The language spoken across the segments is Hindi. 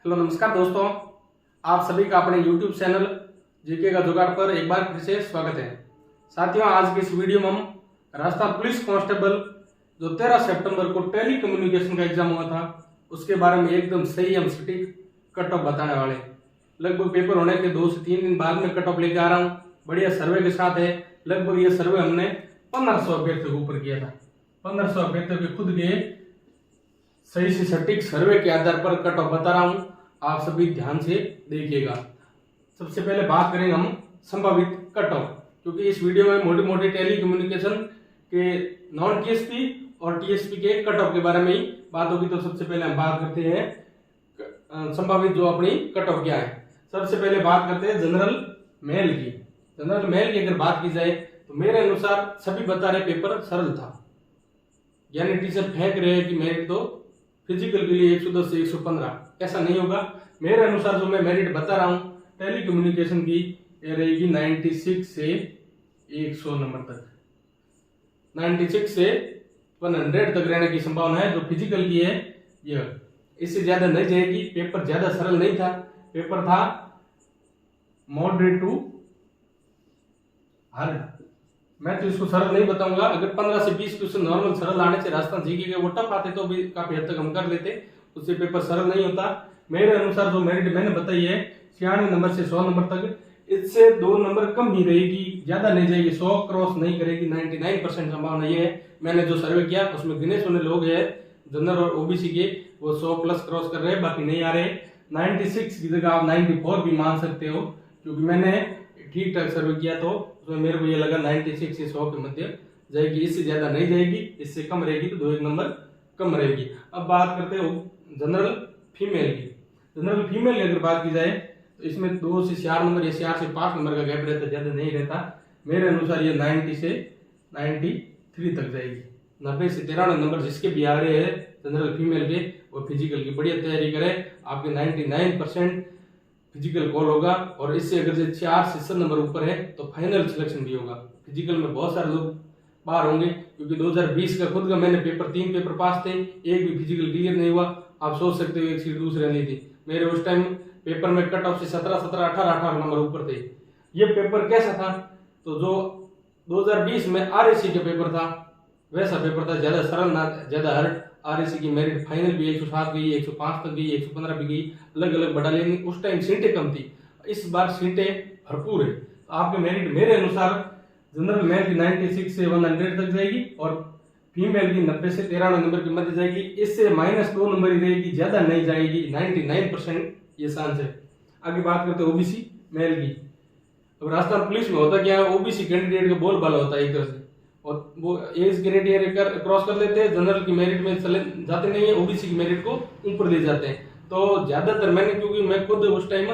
हेलो नमस्कार दोस्तों, आप सभी का अपने YouTube चैनल जीके का जुगाड़ पर एक बार फिर से स्वागत है। साथियों, आज के इस वीडियो में हम राजस्थान पुलिस कांस्टेबल जो 13 सितंबर को टेली कम्युनिकेशन का एग्जाम हुआ था उसके बारे में एकदम सही हम सटीक कट ऑफ बताने वाले हैं। लगभग पेपर होने के 2 से 3 दिन बाद में कट ऑफ लेके आ रहा हूँ, बढ़िया सर्वे के साथ है। लगभग ये सर्वे हमने 1500 अभ्यर्थियों के ऊपर किया था। 1500 अभ्यर्थियों के खुद के सही से सटीक सर्वे के आधार पर कट ऑफ बता रहा हूं, आप सभी ध्यान से देखिएगा। सबसे पहले बात करेंगे हम संभावित कट ऑफ, क्योंकि इस वीडियो में मोटी मोटी टेली कम्युनिकेशन के नॉन टीएसपी और टीएसपी के कट ऑफ के बारे में ही बात होगी। तो सबसे पहले हम बात करते हैं संभावित जो अपनी कट ऑफ क्या है। सबसे पहले बात करते हैं जनरल मेल की। जनरल मेल की अगर बात की जाए तो मेरे अनुसार सभी बता रहे पेपर सरल था, यानी टीचर फेंक रहे हैं कि मेरिट तो फिजिकल के लिए 110 से 115, ऐसा नहीं होगा। मेरे अनुसार जो मैं मेरिट बता रहा हूं टेली कम्युनिकेशन की ये रहेगी 96 से 100 नंबर तक, 96 से 100 तक रहने की संभावना है। जो फिजिकल की है यह इससे ज्यादा नहीं जाएगी। पेपर ज्यादा सरल नहीं था, पेपर था मॉडरेट टू हार्ड। मैं तो इसको सरल नहीं बताऊंगा। अगर 15 से 20 क्वेश्चन नॉर्मल सरल आने से राजस्थान जीके के वो टफ आते तो भी काफी हद तक हम कर लेते, उससे पेपर सरल नहीं होता। मेरे अनुसार जो मेरिट मैंने बताई है 96 नंबर से 100 नंबर तक, इससे 2 नंबर कम ही रहेगी, ज्यादा नहीं जाएगी, 100 क्रॉस नहीं करेगी। 99% संभावना ये है। मैंने जो सर्वे किया उसमें गिने चुने लोग हैं जनरल और ओबीसी के, वो 100 प्लस क्रॉस कर रहे हैं, बाकी नहीं आ रहे। 96 की जगह आप 94 भी मान सकते हो, क्योंकि मैंने ठीक ठाक सर्वे किया तो उसमें मेरे को ये लगा 96 से 100 के मध्य जाएगी, इससे ज्यादा नहीं जाएगी। इससे कम रहेगी तो 2-1 नंबर कम रहेगी। अब बात करते हो जनरल फीमेल की। जनरल फीमेल की अगर बात की जाए तो इसमें 2 से 4 नंबर या 4 से 5 नंबर का गैप रहता, ज्यादा नहीं रहता। मेरे अनुसार ये 90 से 93 तक जाएगी। 90 से 93 नंबर जिसके भी आ रहे हैं जनरल फीमेल के, वो फिजिकल की बढ़िया तैयारी करें। आपके 99% फिजिकल कॉल होगा, और इससे अगर से 4 से 7 नंबर ऊपर है तो फाइनल सिलेक्शन भी होगा। फिजिकल में बहुत सारे लोग बाहर होंगे, क्योंकि 2020 का खुद का मैंने पेपर 3 पेपर पास थे, एक भी फिजिकल क्लियर नहीं हुआ। आप सोच सकते हो एक सीट दूसरे नहीं थी। मेरे उस टाइम पेपर में कट ऑफ से 17, 18 नंबर ऊपर थे। ये पेपर कैसा था, तो जो 2020 में आरएसी का पेपर था वैसा पेपर था, ज्यादा सरल ना ज्यादा हार्ड। आरएसी की मेरिट फाइनल भी 107 गई, 105 तक गई, 115 भी गई, अलग अलग बढ़ा लेनी। उस टाइम सीटें कम थी, इस बार सीटें भरपूर है। तो आपके मेरिट मेरे अनुसार जनरल मेल की 96 से 100 तक जाएगी, और फीमेल की 90 से 93 नंबर की मध्य जाएगी। इससे -2 नंबर ही रहेगी, ज्यादा नहीं जाएगी। 99% ये चांस है। आगे बात करते हैं ओबीसी मेल की। अब राजस्थान पुलिस में होता क्या है, ओबीसी कैंडिडेट का बोलबाला होता है एक तरह से, और वो एज क्राइटेरिया क्रॉस कर लेते हैं, जनरल की मेरिट में चले जाते नहीं है, ओबीसी की मेरिट को ऊपर ले जाते हैं। तो ज्यादातर मैंने, क्योंकि मैं खुद उस टाइम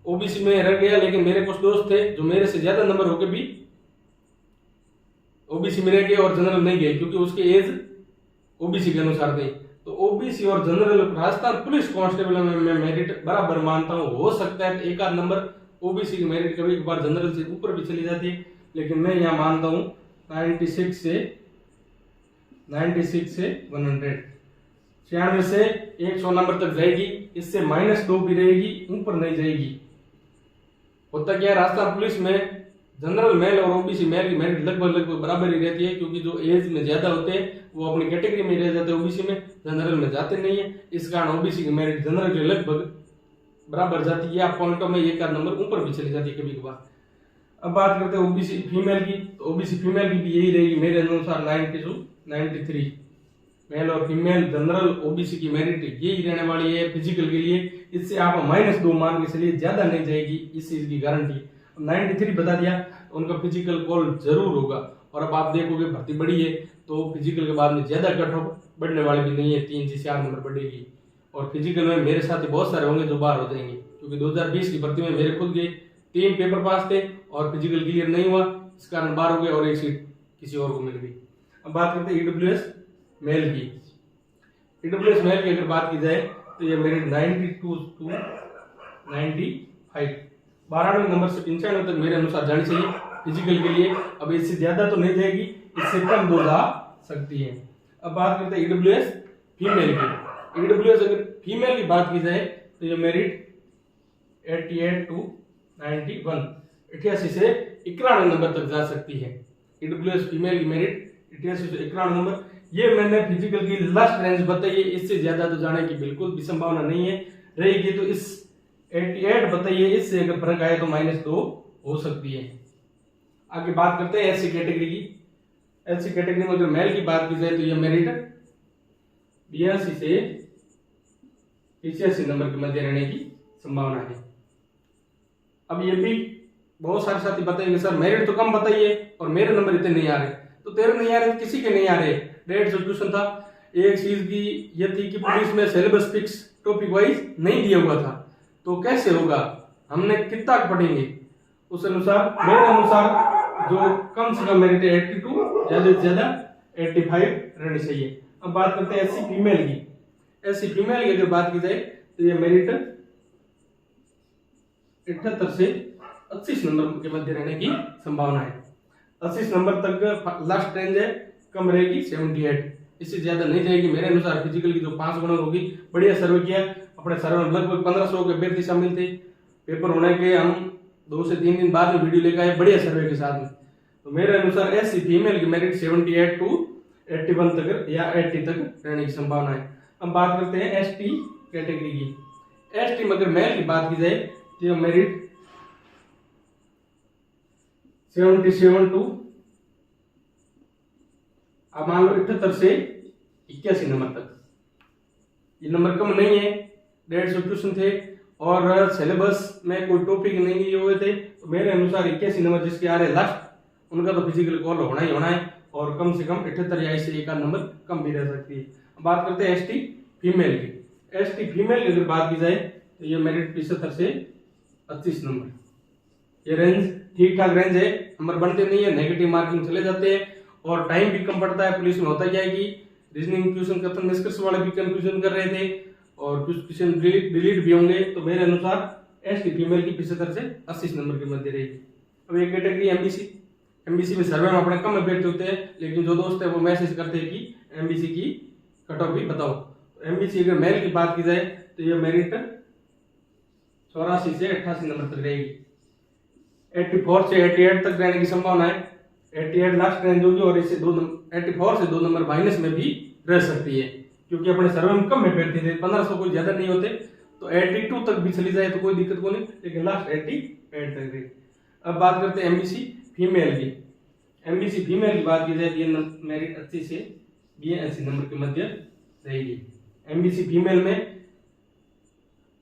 ओबीसी में रह गया, लेकिन मेरे कुछ दोस्त थे जो मेरे से ज्यादा नंबर होके भी ओबीसी में रह गए और जनरल नहीं गए, क्योंकि उसके एज ओबीसी के अनुसार थे। तो ओबीसी और जनरल राजस्थान पुलिस कांस्टेबल में मैं मेरिट बराबर मानता हूँ। हो सकता है एक आध नंबर ओबीसी की मेरिट कभी एक बार जनरल से ऊपर भी चली जाती है, लेकिन मैं यहाँ मानता हूँ 96 से 100, 96 से 100 नंबर तक जाएगी। इससे -2 भी रहेगी, ऊपर नहीं जाएगी। होता क्या है, राजस्थान पुलिस में जनरल मेल और ओबीसी मेल की मेरिट लगभग बराबर ही रहती है, क्योंकि जो एज में ज्यादा होते हैं वो अपनी कैटेगरी में रह जाते हैं, ओबीसी में, जनरल में जाते नहीं है। इस कारण ओबीसी की मेरिट जनरल के लगभग बराबर जाती है, या पॉइंटों में एक आध नंबर ऊपर भी चली जाती है कभी कभार। अब बात करते हैं ओबीसी फीमेल की। तो ओबीसी फीमेल की भी यही रहेगी मेरे अनुसार 90 से 93। मेल और फीमेल जनरल ओबीसी की मेरिट यही रहने वाली है फिजिकल के लिए। इससे आप -2 मान के चलिए, ज्यादा नहीं जाएगी, इस चीज की गारंटी। 93 बता दिया, उनका फिजिकल कॉल जरूर होगा। और अब आप देखोगे भर्ती बढ़ी है तो फिजिकल के बाद में ज्यादा कट ऑफ बढ़ने वाले भी नहीं है, 3 से 4 नंबर बढ़ेगी। और फिजिकल में मेरे साथ बहुत सारे होंगे जो बाहर हो जाएंगे, क्योंकि 2020 की भर्ती में मेरे खुद के 3 पेपर पास थे और फिजिकल क्लियर नहीं हुआ, इस कारण बाहर हो गए और एक सीट किसी और को मिल गई। अब बात करते हैं ईडब्ल्यूएस मेल की। ईडब्ल्यूएस मेल की अगर बात की जाए तो ये मेरिट 92 to 95, 92 नंबर से 95 तक मेरे अनुसार जानी चाहिए फिजिकल के लिए। अब इससे ज्यादा तो नहीं जाएगी, इससे कम 2 जा सकती है। अब बात करते हैं ईडब्ल्यूएस फीमेल की। ईडब्ल्यूएस अगर फीमेल की बात की जाए तो ये मेरिट 88 to 91, 88 से 91 नंबर तक जा सकती है। ईडब्ल्यूएस फीमेल की मेरिट 88 से 91 नंबर। ये मैंने फिजिकल की लास्ट रेंज बताई है, इससे ज्यादा तो जाने की बिल्कुल भी संभावना नहीं है रहेगी। तो इस 88 बताइए, इससे अगर फर्क आए तो -2 हो सकती है। आगे बात करते हैं एससी कैटेगरी की। एससी कैटेगरी में अगर मेल की बात की जाए तो ये मेरिट 82 से 85 नंबर के मध्य रहने की संभावना है। अब ये भी बहुत सारे साथी बताएंगे सर मेरिट तो कम बताइए और मेरे नंबर इतने नहीं आ रहे। तो तेरे नहीं आ रहे, किसी के नहीं आ रहे। 150 क्वेश्चन था। एक चीज की ये थी कि पुलिस में सिलेबस फिक्स टॉपिक वाइज नहीं दिया हुआ था, तो कैसे होगा, हमने कितना पढ़ेंगे उस अनुसार। मेरे अनुसार जो कम से कम मेरिट 82, ज्यादा से ज्यादा 85 रहनी चाहिए। अब बात करते हैं एससी फीमेल की। एससी फीमेल की अगर बात की जाए तो ये मेरिट 78 से 80 नंबर के मध्य रहने की संभावना है। 80 नंबर तक लास्ट रेंज है, कम रहेगी 78, इससे ज्यादा नहीं जाएगी। मेरे अनुसार फिजिकल की जो 5 गुना होगी, बढ़िया सर्वे किया अपने सर्वे में, लगभग 1500 के अभ्यर्थी शामिल थे। पेपर होने के हम 2 से 3 दिन बाद में वीडियो लेकर आए बढ़िया सर्वे के साथ में। तो मेरे अनुसार एससी फीमेल की मेरिट 78 to 81 तक या 80 तक रहने की संभावना है। अब बात करते हैं एसटी कैटेगरी की। एसटी में अगर मेल की बात की जाए तो मेरिट 77 to, अब मान लो 78 से 81 नंबर तक। ये नंबर कम नहीं है, 150 क्वेश्चन थे और सिलेबस में कोई टॉपिक नहीं दिए हुए थे। तो मेरे अनुसार 81 नंबर जिसके आ रहे लास्ट, उनका तो फिजिकल कॉल होना ही होना है और कम से कम 78 या इससे एक नंबर कम भी रह सकती है। बात करते हैं एसटी फीमेल की। एसटी फीमेल की अगर बात की जाए तो ये मेरिट 75 से 25 नंबर। ये रेंज ठीक ठाक रेंज है, नंबर बनते नहीं है, नेगेटिव मार्किंग चले जाते हैं और टाइम भी कम पड़ता है। पुलिस में होता क्या है कि रीजनिंग क्वेश्चन कथन निष्कर्ष वाले भी कंफ्यूजन कर रहे थे और कुछ क्वेश्चन डिलीट भी होंगे। तो मेरे अनुसार एसटी फीमेल की 75 से 80 नंबर के मध्य रहेगी। अब एक कैटेगरी एमबीसी। एमबीसी में सर्वे में अपने कम अभ्यर्थी होते हैं, लेकिन जो दोस्त है वो मैसेज करते हैं कि एमबीसी की कट ऑफ भी बताओ। तो एमबीसी अगर मेल की बात की जाए तो ये मेरिट 84 से 88 नंबर तक रहेगी। 84 से 88 तक रहने की संभावना है। 88 लास्ट रेंज होगी और इससे 84 से 2 नंबर माइनस में भी रह सकती है, क्योंकि अपने सर्वे में कम अभ्यर्थी थे, 1500 कोई ज्यादा नहीं होते। तो 82 तक भी चली जाए तो कोई दिक्कत को नहीं, लेकिन लास्ट 88 तक रहेगी। अब बात करते हैं एमबीसी फीमेल की। एमबीसी फीमेल की बात की जाए तो ये मेरिट 80 से 82 नंबर के मध्य रहेगी। एमबीसी फीमेल में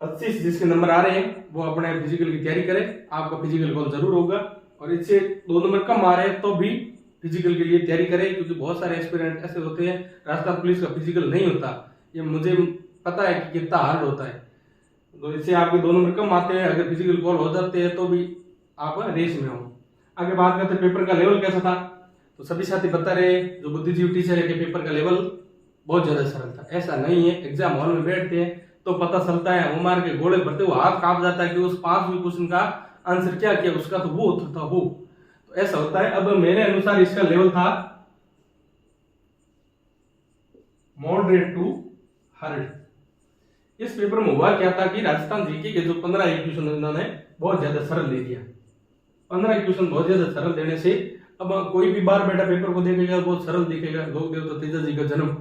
80 जिसके नंबर आ रहे हैं वो अपने फिजिकल की तैयारी करें, आपका फिजिकल कॉल जरूर होगा। और इससे 2 नंबर कम आ रहे हैं तो भी फिजिकल के लिए तैयारी करें, क्योंकि बहुत सारे एस्पिरेंट ऐसे होते हैं राजस्थान पुलिस का फिजिकल नहीं होता, ये मुझे पता है कि कितना हार्ड होता है। तो इससे आपके 2 नंबर कम आते हैं, अगर फिजिकल कॉल हो जाते हैं तो भी आप रेस में हो। आगे बात करते हैं पेपर का लेवल कैसा था। तो सभी साथी बता रहे जो बुद्धिजीवी टीचर है कि पेपर का लेवल बहुत ज्यादा सरल था। ऐसा नहीं है, एग्जाम हॉल में बैठते हैं तो पता चलता है, उमार के गोले भरते हुए हाथ कांप जाता है कि उस 5वें क्वेश्चन का आंसर क्या किया, उसका तो वो होता था वो। तो ऐसा होता है। अब मेरे अनुसार इसका लेवल था मॉडरेट टू हार्ड। इस पेपर में हुआ क्या था कि राजस्थान जीके के जो 15 क्वेश्चन उन्होंने बहुत ज्यादा सरल दे दिया। 15 क्वेश्चन बहुत ज्यादा सरल देने से अब कोई भी बार बैठा पेपर को देखेगा बहुत सरल दिखेगा। लोक देवता तेजा जी का जन्म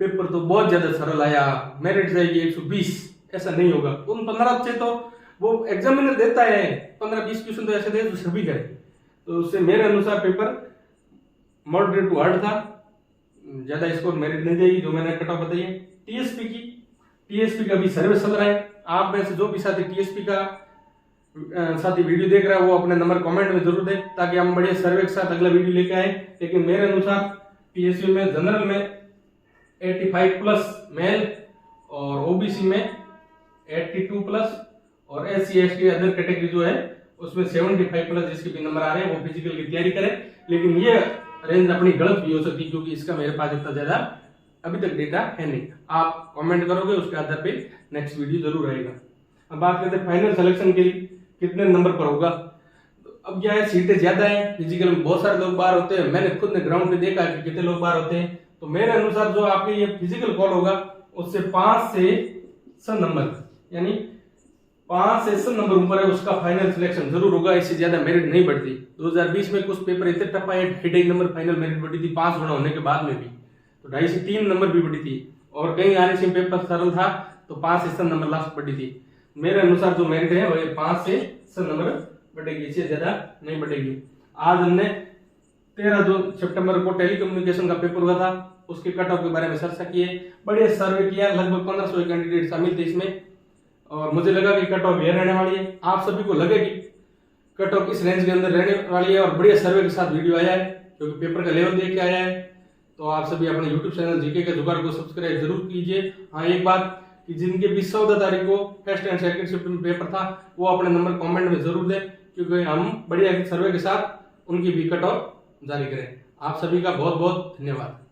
पेपर तो बहुत ज्यादा सरल आया, मेरिट जाएगी 120, ऐसा नहीं होगा। उन 15 से तो वो एग्जामिनर देता है 15-20 क्वेश्चन तो ऐसे दे जो सभी करे। तो उससे मेरे अनुसार पेपर मॉडरेट टू हार्ड था, ज्यादा स्कोर मेरिट नहीं देगी जो मैंने कट ऑफ बताई है। टीएसपी का भी सर्वे चल रहा है। आप में से जो भी साथी टीएसपी का साथी वीडियो देख रहा है वो अपने नंबर कमेंट में जरूर दे, ताकि हम बढ़िया सर्वे के साथ अगला वीडियो लेके आए। लेकिन मेरे अनुसार टीएसपी में जनरल में 85 प्लस मेल और ओबीसी में 82 प्लस और एससी एसटी अदर कैटेगरी जो है उसमें 75 प्लस जिसके भी नंबर आ रहे हैं वो फिजिकल की तैयारी करें। लेकिन ये रेंज अपनी गलत भी हो सकती है, क्योंकि इसका मेरे पास इतना ज्यादा अभी तक डेटा है नहीं। आप कमेंट करोगे उसके आधार पे नेक्स्ट वीडियो जरूर रहेगा। अब बात करते हैं फाइनल सिलेक्शन के लिए कितने नंबर पर होगा। अब क्या है, सीटें ज्यादा है, फिजिकल में बहुत सारे लोग बाहर होते हैं। मैंने खुद ने ग्राउंड पे देखा है कि कितने लोग बाहर होते हैं। तो मेरे अनुसार जो आपके ये फिजिकल कॉल होगा उससे 5 से 6 नंबर यानी 5 सेशन नंबर ऊपर है उसका फाइनल सिलेक्शन जरूर होगा, इससे ज्यादा मेरिट नहीं बढ़ती। 2020 में कुछ पेपर इतने टफ आए, 2.5 नंबर फाइनल मेरिट बढ़ी थी 5 गुना होने के बाद में भी, तो 2.5 से 3 नंबर भी बढ़ी थी। और कई आरएसएम पेपर सरल था तो 5 सेशन नंबर लास्ट बढ़ी थी। मेरे अनुसार जो मेरिट है वो 5 से 6 नंबर बढ़ेगी, इससे ज्यादा नहीं बढ़ेगी। आज हमने 13 जो सितंबर को टेलीकम्युनिकेशन का पेपर हुआ था उसके कट ऑफ के बारे में चर्चा किए, बढ़िया सर्वे किया, लगभग 1500 कैंडिडेट शामिल थे इसमें, और मुझे लगा कि कट ऑफ ये रहने वाली है। आप सभी को लगे कि कट ऑफ इस रेंज के अंदर रहने वाली है, और बढ़िया सर्वे के साथ वीडियो आया है क्योंकि पेपर का लेवल देख के आया है। तो आप सभी अपने यूट्यूब चैनल जीके के जुगाड़ को सब्सक्राइब जरूर कीजिए। हाँ, एक बात कि जिनके भी 14 तारीख को फर्स्ट एंड सेकंड शिफ्ट में पेपर था वो अपने नंबर कमेंट में जरूर दें, क्योंकि हम बढ़िया सर्वे के साथ उनकी भी कट ऑफ जारी करें। आप सभी का बहुत बहुत धन्यवाद।